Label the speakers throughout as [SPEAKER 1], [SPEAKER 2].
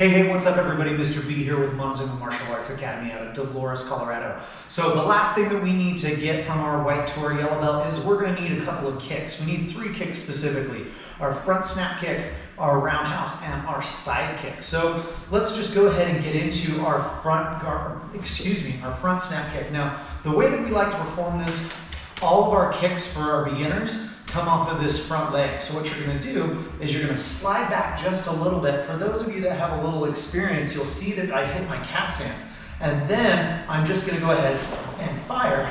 [SPEAKER 1] Hey, what's up everybody? Mr. B here with Montezuma Martial Arts Academy out of Dolores, Colorado. So the last thing that we need to get from our white to our yellow belt is we're gonna need a couple of kicks. We need 3 kicks specifically. Our front snap kick, our roundhouse, and our side kick. So let's just go ahead and get into our front snap kick. Now, the way that we like to perform this, all of our kicks for our beginners come off of this front leg. So what you're gonna do is you're gonna slide back just a little bit. For those of you that have a little experience, you'll see that I hit my cat stance. And then I'm just gonna go ahead and fire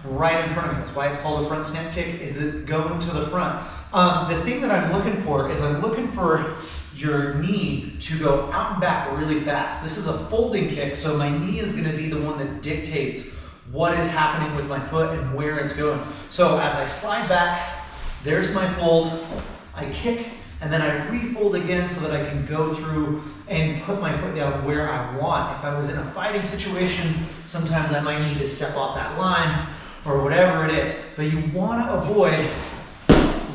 [SPEAKER 1] right in front of me. That's why it's called a front snap kick, is it's going to the front. The thing that I'm looking for is I'm looking for your knee to go out and back really fast. This is a folding kick, so my knee is gonna be the one that dictates what is happening with my foot and where it's going. So as I slide back, there's my fold, I kick, and then I refold again so that I can go through and put my foot down where I want. If I was in a fighting situation, sometimes I might need to step off that line or whatever it is. But you want to avoid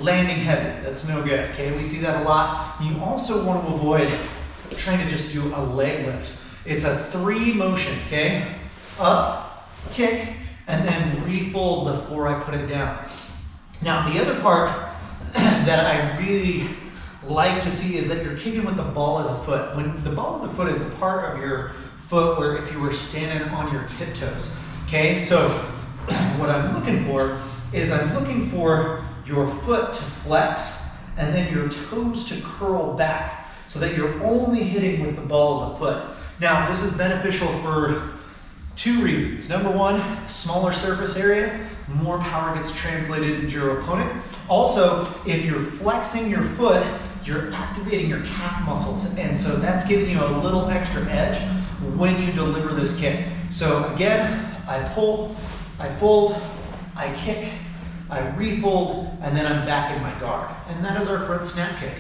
[SPEAKER 1] landing heavy. That's no good, okay? We see that a lot. You also want to avoid trying to just do a leg lift. It's a 3 motion, okay? Up, kick, and then refold before I put it down. Now, the other part that I really like to see is that you're kicking with the ball of the foot. When the ball of the foot is the part of your foot where if you were standing on your tiptoes, okay? So what I'm looking for is I'm looking for your foot to flex and then your toes to curl back so that you're only hitting with the ball of the foot. Now, this is beneficial for 2 reasons. Number 1, smaller surface area, more power gets translated into your opponent. Also, if you're flexing your foot, you're activating your calf muscles, and so that's giving you a little extra edge when you deliver this kick. So again, I pull, I fold, I kick, I refold, and then I'm back in my guard. And that is our front snap kick.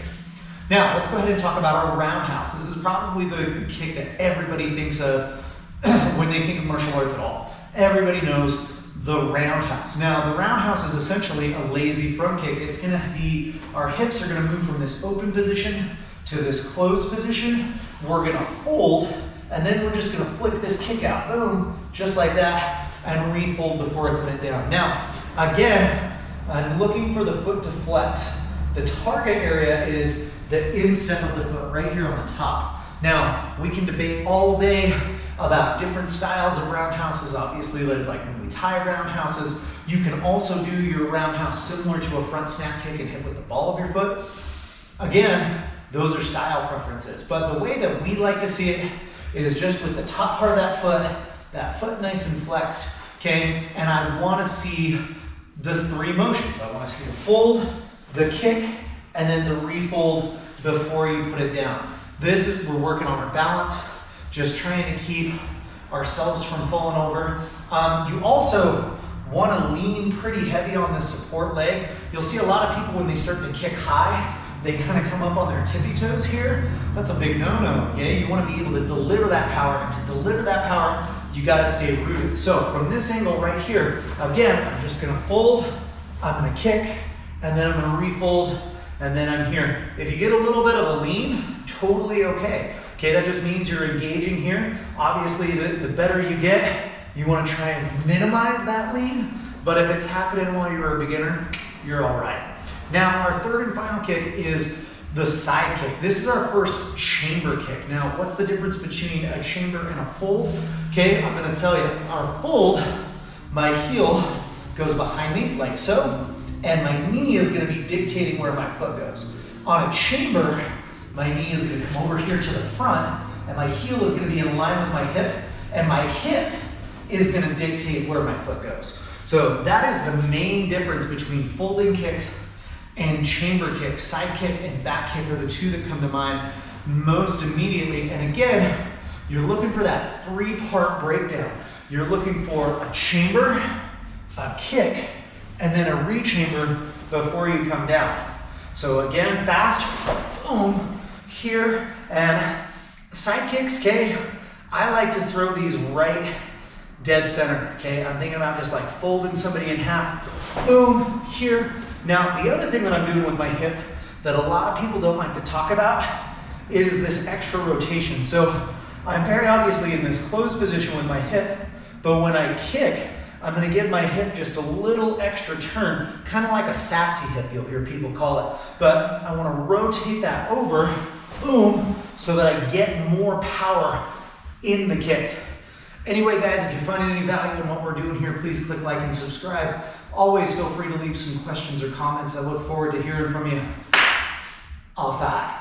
[SPEAKER 1] Now, let's go ahead and talk about our roundhouse. This is probably the kick that everybody thinks of when they think of martial arts at all. Everybody knows the roundhouse. Now, the roundhouse is essentially a lazy front kick. It's gonna be, our hips are gonna move from this open position to this closed position. We're gonna fold, and then we're just gonna flick this kick out, boom, just like that, and refold before I put it down. Now, again, I'm looking for the foot to flex. The target area is the instep of the foot right here on the top. Now, we can debate all day about different styles of roundhouses. Obviously, there's like Muay Thai roundhouses. You can also do your roundhouse similar to a front snap kick and hit with the ball of your foot. Again, those are style preferences. But the way that we like to see it is just with the top part of that foot nice and flexed, okay? And I wanna see the 3 motions. I wanna see the fold, the kick, and then the refold before you put it down. This is, we're working on our balance, just trying to keep ourselves from falling over. You also want to lean pretty heavy on this support leg. You'll see a lot of people when they start to kick high, they kind of come up on their tippy toes here. That's a big no-no, okay? You want to be able to deliver that power, and to deliver that power, you got to stay rooted. So from this angle right here, again, I'm just going to fold, I'm going to kick, and then I'm going to refold, and then I'm here. If you get a little bit of a lean, totally okay. Okay, that just means you're engaging here. Obviously, the better you get, you want to try and minimize that lean, but if it's happening while you're a beginner, you're all right. Now, our third and final kick is the side kick. This is our first chamber kick. Now, what's the difference between a chamber and a fold? Okay, I'm going to tell you. Our fold, my heel goes behind me like so, and my knee is going to be dictating where my foot goes. On a chamber, my knee is going to come over here to the front, and my heel is going to be in line with my hip, and my hip is going to dictate where my foot goes. So that is the main difference between folding kicks and chamber kicks. Side kick and back kick are the 2 that come to mind most immediately. And again, you're looking for that 3-part breakdown. You're looking for a chamber, a kick, and then a rechamber before you come down. So again, fast, boom, here, and side kicks, okay? I like to throw these right dead center, okay? I'm thinking about just like folding somebody in half, boom, here. Now, the other thing that I'm doing with my hip that a lot of people don't like to talk about is this extra rotation. So I'm very obviously in this closed position with my hip, but when I kick, I'm gonna give my hip just a little extra turn, kind of like a sassy hip, you'll hear people call it. But I wanna rotate that over, boom, so that I get more power in the kick. Anyway, guys, if you're finding any value in what we're doing here, please click like and subscribe. Always feel free to leave some questions or comments. I look forward to hearing from you. ASAI.